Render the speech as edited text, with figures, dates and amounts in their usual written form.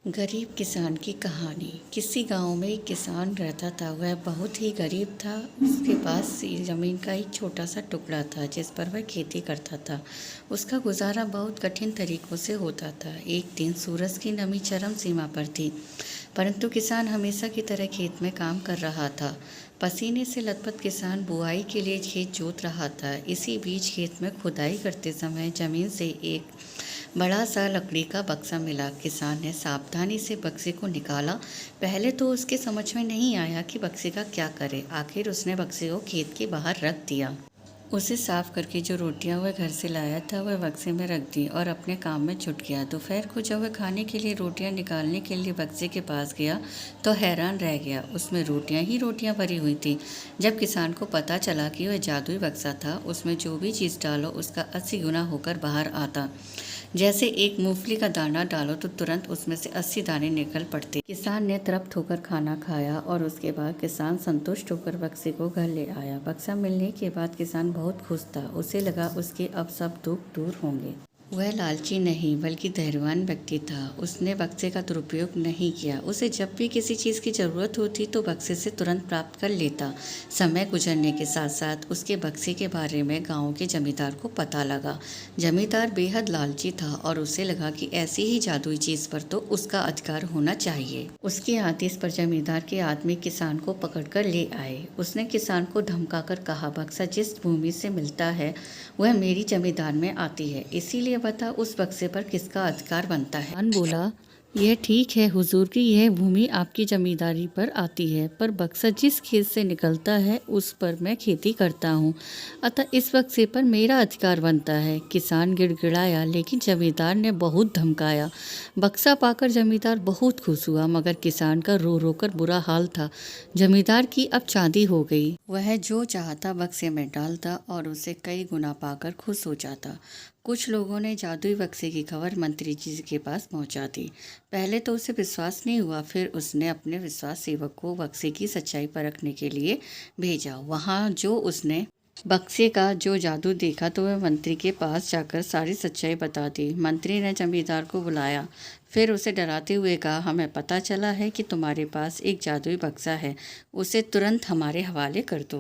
गरीब किसान की कहानी। किसी गांव में एक किसान रहता था। वह बहुत ही गरीब था। उसके पास ज़मीन का एक छोटा सा टुकड़ा था जिस पर वह खेती करता था। उसका गुजारा बहुत कठिन तरीकों से होता था। एक दिन सूरज की नमी चरम सीमा पर थी, परंतु किसान हमेशा की तरह खेत में काम कर रहा था। पसीने से लथपथ किसान बुआई के लिए खेत जोत रहा था। इसी बीच खेत में खुदाई करते समय जमीन से एक बड़ा सा लकड़ी का बक्सा मिला। किसान ने सावधानी से बक्से को निकाला। पहले तो उसके समझ में नहीं आया कि बक्से का क्या करे। आखिर उसने बक्से को खेत के बाहर रख दिया। उसे साफ करके जो रोटियां वह घर से लाया था वह बक्से में रख दी और अपने काम में जुट गया। दोपहर को जब वह खाने के लिए रोटियां निकालने के लिए बक्से के पास गया तो हैरान रह गया। उसमें रोटियां ही रोटियां भरी हुई थी। जब किसान को पता चला कि वह जादुई बक्सा था, उसमें जो भी चीज़ डालो उसका 80 गुना होकर बाहर आता। जैसे एक मूंगफली का दाना डालो तो तुरंत उसमें से 80 दाने निकल पड़ते। किसान ने तृप्त होकर खाना खाया और उसके बाद किसान संतुष्ट होकर बक्से को घर ले आया। बक्सा मिलने के बाद किसान बहुत खुश था। उसे लगा उसके अब सब दुख दूर होंगे। वह लालची नहीं बल्कि धैर्यवान व्यक्ति था। उसने बक्से का दुरुपयोग नहीं किया। उसे जब भी किसी चीज़ की ज़रूरत होती तो बक्से से तुरंत प्राप्त कर लेता। समय गुजरने के साथ साथ उसके बक्से के बारे में गांव के जमींदार को पता लगा। जमींदार बेहद लालची था और उसे लगा कि ऐसी ही जादुई चीज़ पर तो उसका अधिकार होना चाहिए। उसके आदेश पर जमींदार के आदमी किसान को पकड़कर ले आए। उसने किसान को धमकाकर कहा, बक्सा जिस भूमि से मिलता है वह मेरी जमींदार में आती है, इसीलिए बता उस बक्से पर किसका अधिकार बनता है। किसान बोला, यह ठीक है हुजूर की यह भूमि आपकी जमींदारी पर आती है, पर बक्सा जिस खेत से निकलता है उस पर मैं खेती करता हूँ, अतः इस बक्से पर मेरा अधिकार बनता है। किसान गिड़गिड़ाया, लेकिन जमींदार ने बहुत धमकाया। बक्सा पाकर जमींदार बहुत खुश हुआ, मगर किसान का रो रो कर बुरा हाल था। जमींदार की अब चांदी हो गई। वह जो चाहता बक्से में डालता और उसे कई गुना पाकर खुश हो जाता। कुछ लोगों ने जादुई बक्से की खबर मंत्री जी के पास पहुंचा दी। पहले तो उसे विश्वास नहीं हुआ, फिर उसने अपने विश्वास सेवक को बक्से की सच्चाई परखने के लिए भेजा। वहां जो उसने बक्से का जो जादू देखा तो वह मंत्री के पास जाकर सारी सच्चाई बता दी। मंत्री ने जमींदार को बुलाया, फिर उसे डराते हुए कहा, हमें पता चला है कि तुम्हारे पास एक जादुई बक्सा है, उसे तुरंत हमारे हवाले कर दो।